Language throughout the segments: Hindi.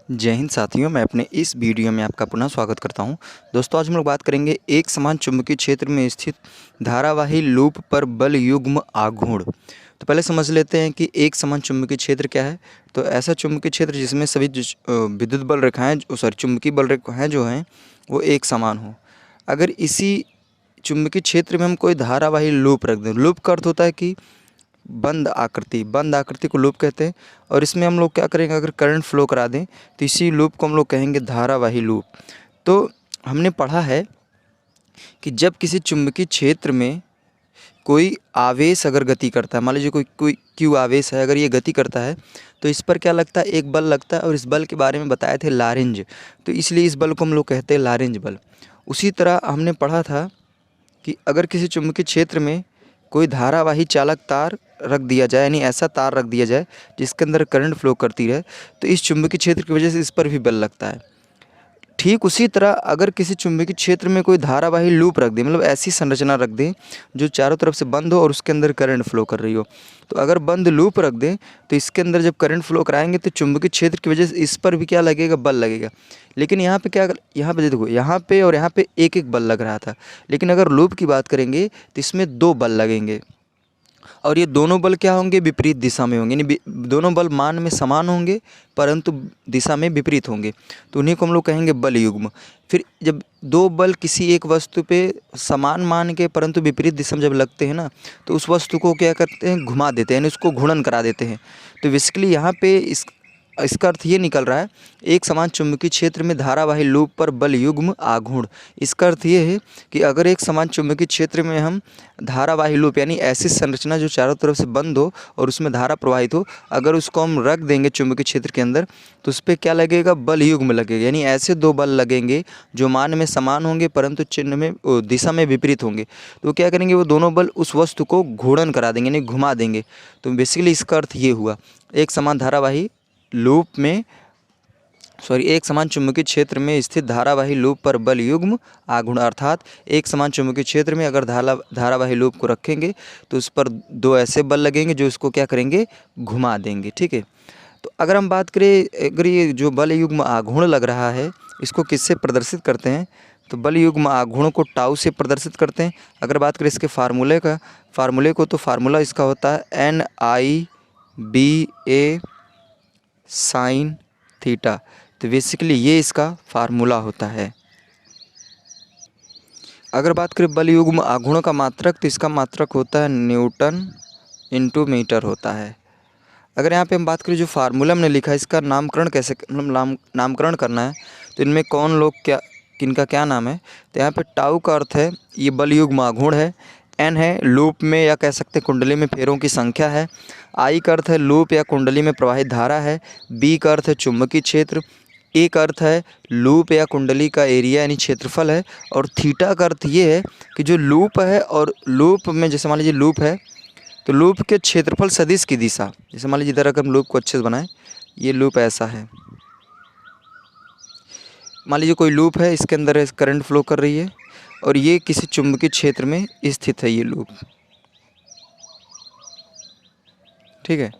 जय हिंद साथियों, मैं अपने इस वीडियो में आपका पुनः स्वागत करता हूं। दोस्तों, आज हम लोग बात करेंगे एक समान चुंबकीय क्षेत्र में स्थित धारावाही लूप पर बल युग्म आघूर्ण। तो पहले समझ लेते हैं कि एक समान चुंबकीय क्षेत्र क्या है। तो ऐसा चुंबकीय क्षेत्र जिसमें सभी विद्युत बल रेखाएँ चुंबकीय बल रेखाएँ जो हैं वो एक समान हो। अगर इसी चुंबकीय क्षेत्र में हम कोई धारावाही लूप रख दें, लूप का अर्थ होता है कि बंद आकृति को लूप कहते हैं। और इसमें हम लोग क्या करेंगे, अगर करंट फ्लो करा दें तो इसी लूप को हम लोग कहेंगे धारावाही लूप। तो हमने पढ़ा है कि जब किसी चुंबकीय क्षेत्र में कोई आवेश अगर गति करता है, मान लीजिए कोई क्यू आवेश है, अगर ये गति करता है तो इस पर क्या लगता है, एक बल लगता है। और इस बल के बारे में बताए थे लारेंज, तो इसलिए इस बल को हम लोग कहते हैं लारेंज बल। उसी तरह हमने पढ़ा था कि अगर किसी चुंबकीय क्षेत्र में कोई धारावाही चालक तार रख दिया जाए, यानी ऐसा तार रख दिया जाए जिसके अंदर करंट फ्लो करती रहे, तो इस चुंबकीय क्षेत्र की वजह से इस पर भी बल लगता है। ठीक उसी तरह अगर किसी चुंबकीय क्षेत्र में कोई धारावाही लूप रख दें, मतलब ऐसी संरचना रख दें जो चारों तरफ से बंद हो और उसके अंदर करंट फ्लो कर रही हो, तो अगर बंद लूप रख दें तो इसके अंदर जब करंट फ्लो कराएंगे तो चुंबकीय क्षेत्र की वजह से इस पर भी क्या लगेगा, बल लगेगा। लेकिन यहाँ पे क्या, यहाँ पे देखो, यहाँ पे और यहाँ पे एक एक बल लग रहा था। लेकिन अगर लूप की बात करेंगे तो इसमें दो बल लगेंगे, और ये दोनों बल क्या होंगे, विपरीत दिशा में होंगे। यानी दोनों बल मान में समान होंगे परंतु दिशा में विपरीत होंगे, तो उन्हीं को हम लोग कहेंगे बल युग्म। फिर जब दो बल किसी एक वस्तु पे समान मान के परंतु विपरीत दिशा में जब लगते हैं ना, तो उस वस्तु को क्या करते हैं, घुमा देते हैं, यानी उसको घूर्णन करा देते हैं। तो बेसिकली यहाँ पे इसका अर्थ ये निकल रहा है, एक समान चुंबकीय क्षेत्र में धारावाही लूप पर बल युग्म आघूर्ण। इसका अर्थ ये है कि अगर एक समान चुंबकीय क्षेत्र में हम धारावाही लूप, यानी ऐसी संरचना जो चारों तरफ से बंद हो और उसमें धारा प्रवाहित हो, अगर उसको हम रख देंगे चुंबकीय क्षेत्र के अंदर, तो उस पर क्या लगेगा, बल युग्म लगेगा। यानी ऐसे दो बल लगेंगे जो मान में समान होंगे परंतु चिन्ह में दिशा में विपरीत होंगे। तो क्या करेंगे, वो दोनों बल उस वस्तु को घूर्णन करा देंगे, यानी घुमा देंगे। तो बेसिकली इसका अर्थ ये हुआ, एक समान धारावाही लूप में एक समान चुंबकीय क्षेत्र में स्थित धारावाही लूप पर बल युग्म आघूर्ण। अर्थात एक समान चुंबकीय क्षेत्र में अगर धारावाही लूप को रखेंगे तो उस पर दो ऐसे बल लगेंगे जो इसको क्या करेंगे, घुमा देंगे। ठीक है। तो अगर हम बात करें, अगर ये जो बल युग्म आघूर्ण लग रहा है इसको किससे प्रदर्शित करते हैं, तो बल युग्म आघूर्ण को टाउ से प्रदर्शित करते हैं। अगर बात करें इसके फार्मूले को, तो फार्मूला इसका होता है NIBA साइन थीटा। तो बेसिकली ये इसका फार्मूला होता है। अगर बात करें बल युग्म आघूर्ण का मात्रक, तो इसका मात्रक होता है न्यूटन इंटू मीटर होता है। अगर यहाँ पे हम बात करें जो फार्मूला हमने लिखा है, इसका नामकरण कैसे, मतलब नामकरण करना है, तो इनमें कौन लोग क्या, किनका क्या नाम है। तो यहाँ पे टाउ का अर्थ है ये बल युग्म आघूर्ण है, एन है लूप में या कह सकते हैं कुंडली में फेरों की संख्या है, आई का अर्थ है लूप या कुंडली में प्रवाहित धारा है, बी का अर्थ है चुंबकीय क्षेत्र, ए का अर्थ है लूप या कुंडली का एरिया यानी क्षेत्रफल है, और थीटा का अर्थ ये है कि जो लूप है और लूप में जैसे मान लीजिए लूप है तो लूप के क्षेत्रफल सदिश की दिशा, जैसे मान लीजिए इधर अगर हम लूप को अच्छे से बनाएं, ये लूप ऐसा है, मान लीजिए कोई लूप है, इसके अंदर करंट फ्लो कर रही है और ये किसी चुंबकीय क्षेत्र में स्थित है ये लूप। ठीक है।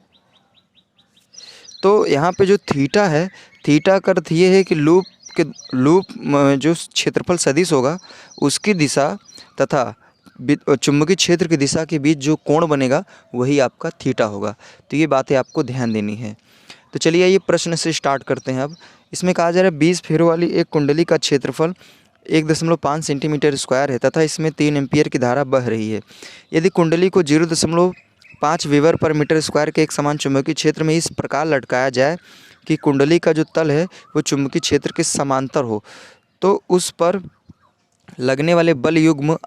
तो यहाँ पे जो थीटा है, थीटा का अर्थ ये है कि लूप में जो क्षेत्रफल सदिश होगा उसकी दिशा तथा चुंबकीय क्षेत्र की दिशा के बीच जो कोण बनेगा वही आपका थीटा होगा। तो ये बातें आपको ध्यान देनी है। तो चलिए आइए प्रश्न से स्टार्ट करते हैं। अब इसमें कहा जा रहा है 20 फेरों वाली एक कुंडली का क्षेत्रफल 1.5 सेंटीमीटर स्क्वायर है तथा इसमें 3 एम्पीयर की धारा बह रही है। यदि कुंडली को 0.5 वेबर पर मीटर स्क्वायर के एक समान चुंबकीय क्षेत्र में इस प्रकार लटकाया जाए कि कुंडली का जो तल है वो चुंबकीय क्षेत्र के समांतर हो, तो उस पर लगने वाले बल युग्म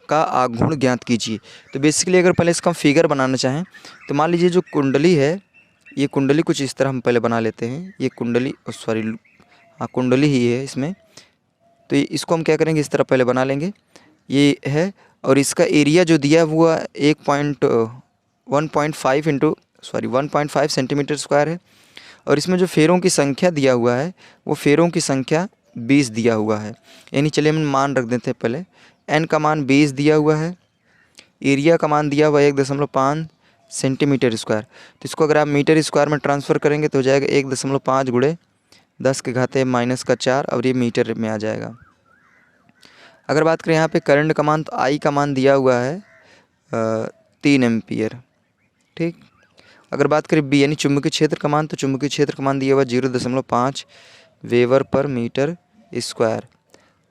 का आघूर्ण ज्ञात कीजिए। तो बेसिकली अगर पहले इसका हम फिगर बनाना चाहें, तो मान लीजिए जो कुंडली है, ये कुंडली कुछ इस तरह हम पहले बना लेते हैं। ये कुंडली कुंडली ही है इसमें, तो इसको हम क्या करेंगे, इस तरह पहले बना लेंगे। ये है और इसका एरिया जो दिया हुआ 1.5 सेंटीमीटर स्क्वायर है, और इसमें जो फेरों की संख्या दिया हुआ है वो फेरों की संख्या 20 दिया हुआ है। यानी चलिए हम मान रख देते हैं पहले, n का मान 20 दिया हुआ है, एरिया का मान दिया हुआ है 1.5 सेंटीमीटर स्क्वायर। तो इसको अगर आप मीटर स्क्वायर में ट्रांसफ़र करेंगे तो हो जाएगा 1.5 गुणे 10⁻⁴ और ये मीटर में आ जाएगा। अगर बात करें यहाँ पे करंट का मान, तो आई का मान दिया हुआ है 3 एम्पियर। ठीक। अगर बात करें बी यानी चुंबकीय क्षेत्र का मान, तो चुंबकीय क्षेत्र का मान दिया हुआ 0.5 वेबर पर मीटर स्क्वायर।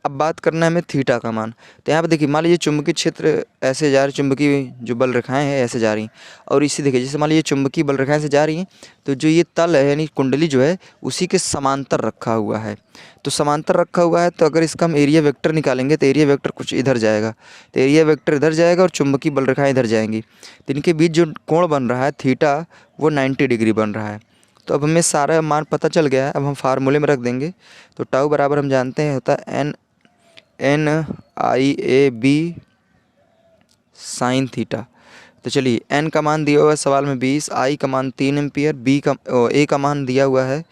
अब बात करना है हमें थीटा का मान। तो यहाँ पे देखिए, मान लीजिए चुंबकीय क्षेत्र ऐसे जा रही, चुंबकीय जो बल रेखाएं हैं ऐसे जा रही, और इसी देखिए जैसे मान लीजिए चुंबकीय बल रेखाएं से जा रही हैं, तो जो ये तल है यानी कुंडली जो है उसी के समांतर रखा हुआ है। तो समांतर रखा हुआ है, तो अगर इसका हम एरिया वेक्टर निकालेंगे तो एरिया वेक्टर कुछ इधर जाएगा, तो एरिया वेक्टर इधर जाएगा और चुंबकीय बल रेखाएँ इधर जाएंगी। तो इनके बीच जो कोण बन रहा है थीटा, वो 90 डिग्री बन रहा है। तो अब हमें सारा मान पता चल गया है। अब हम फार्मूले में रख देंगे। तो टाउ बराबर हम जानते हैं होता है NIAB साइन थीटा। तो चलिए, n का मान दिया हुआ है सवाल में 20, I का मान 3 एम्पियर, A का मान दिया हुआ है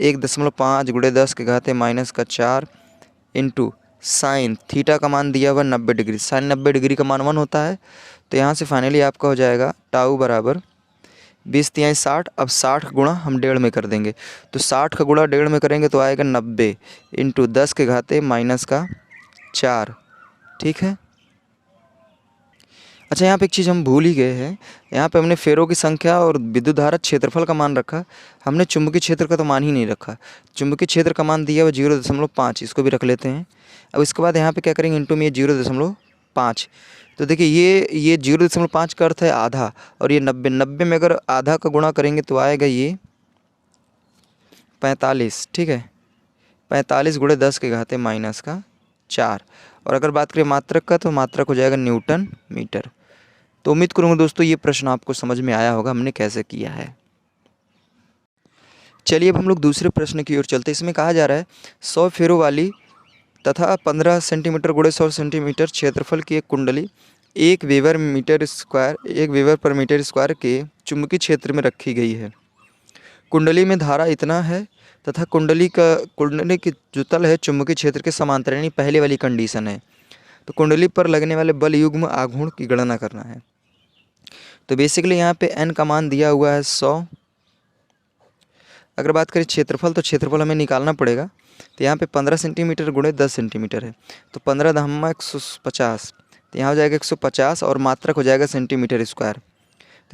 1.5 × 10⁻⁴ इंटू साइन थीटा का मान दिया हुआ 90 डिग्री। साइन 90 डिग्री का मान 1 होता है। तो यहाँ से फाइनली आपका हो जाएगा टाउ बराबर 20×3 60। अब 60 गुणा हम 1.5 में कर देंगे, तो 60 का गुणा 1.5 में करेंगे तो आएगा 90 इंटू 10⁻⁴। ठीक है। अच्छा, यहाँ पे एक चीज़ हम भूल ही गए हैं। यहाँ पे हमने फेरों की संख्या और विद्युत धारा क्षेत्रफल का मान रखा, हमने चुंबकीय क्षेत्र का तो मान ही नहीं रखा। चुंबकीय क्षेत्र का मान दिया हुआ 0.5, इसको भी रख लेते हैं। अब इसके बाद यहाँ पे क्या करेंगे, इंटू में ये 0.5। तो देखिए ये 0.5 का अर्थ है आधा, और ये 90 में अगर आधा का गुणा करेंगे तो आएगा ये 45। ठीक है, 45 × 10⁻⁴। और अगर बात करें मात्रक का, तो मात्रक हो जाएगा न्यूटन मीटर। तो उम्मीद करूँगा दोस्तों ये प्रश्न आपको समझ में आया होगा हमने कैसे किया है। चलिए अब हम लोग दूसरे प्रश्न की ओर चलते हैं। इसमें कहा जा रहा है 100 फेरों वाली तथा 15 सेंटीमीटर × 100 सेंटीमीटर क्षेत्रफल की एक कुंडली 1 वेबर पर मीटर स्क्वायर के चुंबकीय क्षेत्र में रखी गई है। कुंडली में धारा इतना है तथा कुंडली की जो तल है चुंबकीय क्षेत्र के समांतर, यानी पहले वाली कंडीशन है। तो कुंडली पर लगने वाले बल युग्म आघूर्ण की गणना करना है। तो बेसिकली यहाँ पे n का मान दिया हुआ है 100। अगर बात करें क्षेत्रफल, तो क्षेत्रफल हमें निकालना पड़ेगा। तो यहाँ पे 15 सेंटीमीटर × 10 सेंटीमीटर है, तो 15×150, तो यहाँ हो जाएगा 150, और मात्रक हो जाएगा सेंटीमीटर स्क्वायर।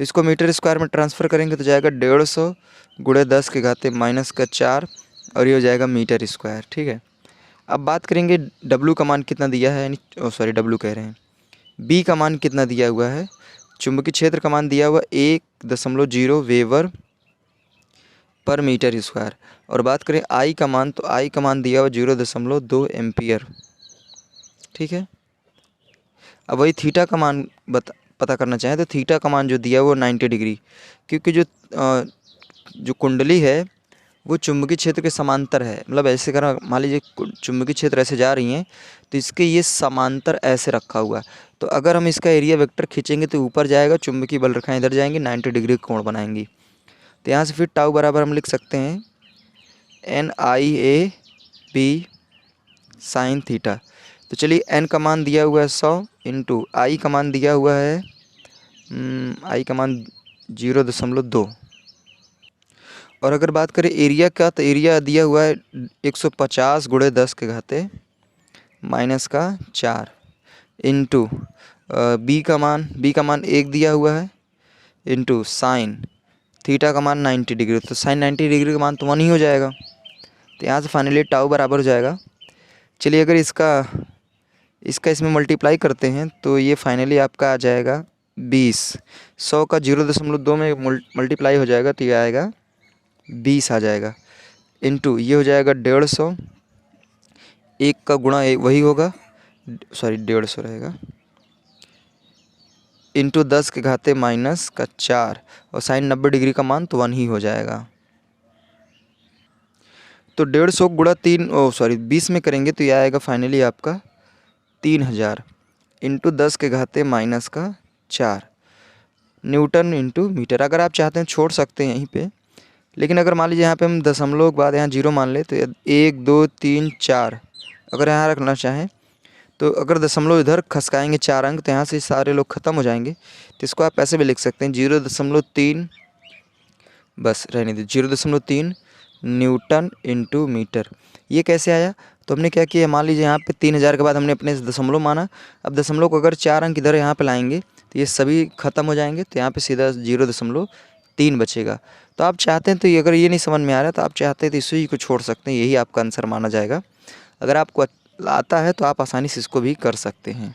तो इसको मीटर स्क्वायर में ट्रांसफ़र करेंगे तो जाएगा 150 × 10⁻⁴, और ये हो जाएगा मीटर स्क्वायर। ठीक है। अब बात करेंगे W का मान कितना दिया है, यानी W कह रहे हैं, B का मान कितना दिया हुआ है। चुंबकीय क्षेत्र का मान दिया हुआ 1.0 वेबर पर मीटर स्क्वायर। और बात करें I का मान, तो I का मान दिया हुआ 0.2 एम्पियर। ठीक है। अब वही थीटा का मान पता करना चाहें, तो थीटा का मान जो दिया हुआ 90 डिग्री, क्योंकि जो कुंडली है वो चुंबकीय क्षेत्र के समांतर है। मतलब ऐसे करा, मान लीजिए चुंबकीय क्षेत्र ऐसे जा रही हैं, तो इसके ये समांतर ऐसे रखा हुआ है। तो अगर हम इसका एरिया वेक्टर खींचेंगे तो ऊपर जाएगा, चुंबकीय बल रेखाएं इधर जाएंगी, 90 डिग्री कोण बनाएंगी। तो यहाँ से फिर टाउ बराबर हम लिख सकते हैं NIAB साइन थीटा। तो चलिए, n का मान दिया हुआ है 100 इंटू I का मान दिया हुआ है 0.2। और अगर बात करें एरिया का, तो एरिया दिया हुआ है 150 × 10⁻⁴ इंटू B का मान 1 दिया हुआ है, इंटू साइन थीटा का मान 90 डिग्री। तो साइन 90 डिग्री का मान तो 1 ही हो जाएगा। तो यहाँ से फाइनली टाउ बराबर हो जाएगा। चलिए, अगर इसका इसमें मल्टीप्लाई करते हैं तो ये फाइनली आपका आ जाएगा 20। 100 का 0.2 में मल्टीप्लाई हो जाएगा तो ये आएगा 20 आ जाएगा, इंटू ये हो जाएगा 150, एक का गुणा वही होगा, 150 रहेगा, इंटू 10⁻⁴, और साइन 90 डिग्री का मान तो 1 ही हो जाएगा। तो 150 गुणा 20 में करेंगे तो ये आएगा फाइनली आपका 3000 इंटू 10⁻⁴ न्यूटन इंटू मीटर। अगर आप चाहते हैं छोड़ सकते हैं यहीं पे, लेकिन अगर मान लीजिए यहाँ पे हम दशमलव के बाद यहाँ 0 मान ले, तो 1 2 3 4 अगर यहाँ रखना चाहें, तो अगर दशमलव इधर खसकाएंगे 4 अंक, तो यहाँ से सारे लोग ख़त्म हो जाएंगे। तो इसको आप ऐसे भी लिख सकते हैं 0.3, बस रहने दीजिए 0.3 न्यूटन इंटू मीटर। ये कैसे आया? तो हमने क्या किया, मान लीजिए यहाँ पे 3000 के बाद हमने अपने दशमलव माना। अब दशमलव को अगर 4 अंक इधर यहाँ पे लाएंगे तो ये सभी खत्म हो जाएंगे, तो यहाँ पे सीधा 0.3 बचेगा। तो आप चाहते हैं तो अगर ये नहीं समझ में आ रहा है तो आप चाहते हैं तो इसी को छोड़ सकते हैं, यही आपका आंसर माना जाएगा। अगर आपको आता है तो आप आसानी से इसको भी कर सकते हैं।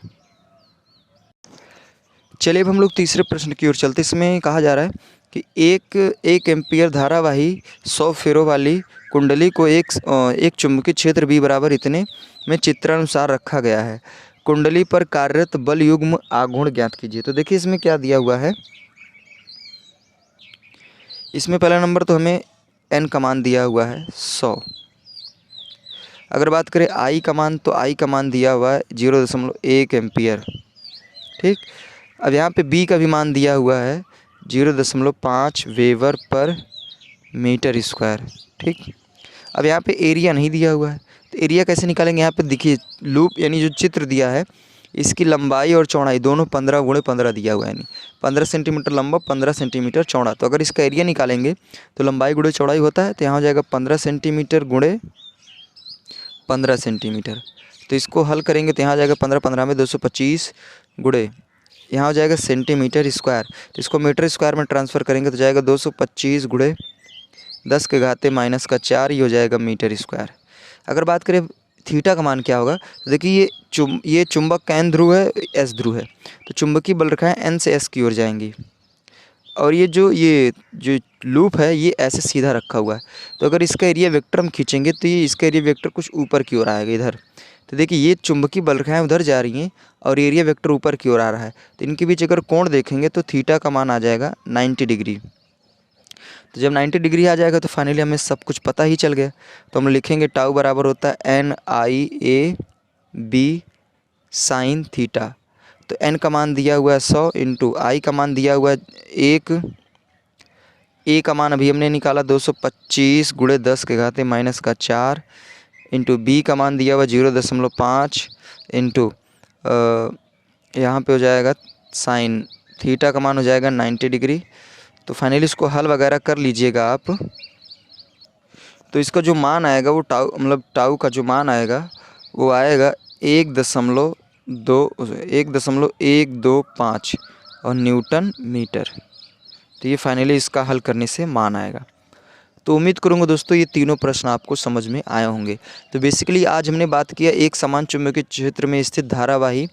चलिए अब हम लोग तीसरे प्रश्न की ओर चलते। इसमें कहा जा रहा है कि एक एम्पियर धारावाही 100 फेरों वाली कुंडली को एक चुंबकीय क्षेत्र B बराबर इतने में चित्रानुसार रखा गया है। कुंडली पर कार्यरत बल युग्म आघूर्ण ज्ञात कीजिए। तो देखिए इसमें क्या दिया हुआ है। इसमें पहला नंबर तो हमें n का मान दिया हुआ है 100। अगर बात करें I का मान, तो I का मान दिया हुआ है 0.1 एम्पियर। ठीक, अब यहाँ पे B का भी मान दिया हुआ है 0.5 वेबर पर मीटर स्क्वायर। ठीक, अब यहाँ पे एरिया नहीं दिया हुआ है, तो एरिया कैसे निकालेंगे? यहाँ पे देखिए लूप यानी जो चित्र दिया है इसकी लंबाई और चौड़ाई दोनों 15 गुणे 15 दिया हुआ है, यानी 15 सेंटीमीटर लंबा 15 सेंटीमीटर चौड़ा। तो अगर इसका एरिया निकालेंगे तो लंबाई गुणे चौड़ाई होता है, तो यहाँ हो जाएगा 15 सेंटीमीटर गुणे 15 सेंटीमीटर। तो इसको हल करेंगे तो यहाँ जाएगा 15 15 में 225 गुणे यहाँ हो जाएगा सेंटीमीटर स्क्वायर। तो इसको मीटर स्क्वायर में ट्रांसफ़र करेंगे तो जाएगा 225 गुणे 10 के घाते -4, ये हो जाएगा मीटर स्क्वायर। अगर बात करें थीटा का मान क्या होगा, तो देखिए ये चुंबक का n ध्रुव है, s ध्रुव है, तो चुंबकीय बल रेखाएं n से s की ओर जाएंगी, और ये जो लूप है ये ऐसे सीधा रखा हुआ है। तो अगर इसका एरिया वेक्टर हम खींचेंगे तो ये इसका एरिया वेक्टर कुछ ऊपर की ओर आएगा इधर। तो देखिए ये चुंबकीय बल रेखाएं उधर जा रही हैं और एरिया वेक्टर ऊपर की ओर आ रहा है, तो इनके बीच अगर कोण देखेंगे तो थीटा का मान आ जाएगा 90 डिग्री। तो जब 90 डिग्री आ जाएगा तो फाइनली हमें सब कुछ पता ही चल गया। तो हम लिखेंगे टाउ बराबर होता है NIAB साइन थीटा। तो n का मान दिया हुआ है 100 इंटू आई का मान दिया हुआ है 1, ए का मान अभी हमने निकाला 225 गुणे 10 के घाते -4 इंटू बी का मान दिया हुआ 0.5 इंटू यहाँ पे हो जाएगा साइन थीटा का मान हो जाएगा 90 डिग्री। तो फाइनली इसको हल वगैरह कर लीजिएगा आप। तो इसका जो मान आएगा वो टाउ का जो मान आएगा वो आएगा 1.125 और न्यूटन मीटर। तो ये फाइनली इसका हल करने से मान आएगा। तो उम्मीद करूँगा दोस्तों ये तीनों प्रश्न आपको समझ में आए होंगे। तो बेसिकली आज हमने बात किया एक समान चुंबकीय क्षेत्र में स्थित धारावाही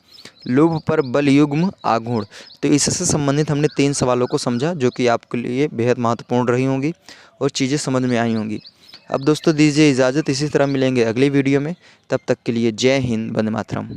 लूप पर बल युग्म आघूर्ण। तो इससे संबंधित हमने 3 सवालों को समझा जो कि आपके लिए बेहद महत्वपूर्ण रही होंगी और चीज़ें समझ में आई होंगी। अब दोस्तों दीजिए इजाज़त, इसी तरह मिलेंगे अगली वीडियो में। तब तक के लिए जय हिंद, वंदे मातरम।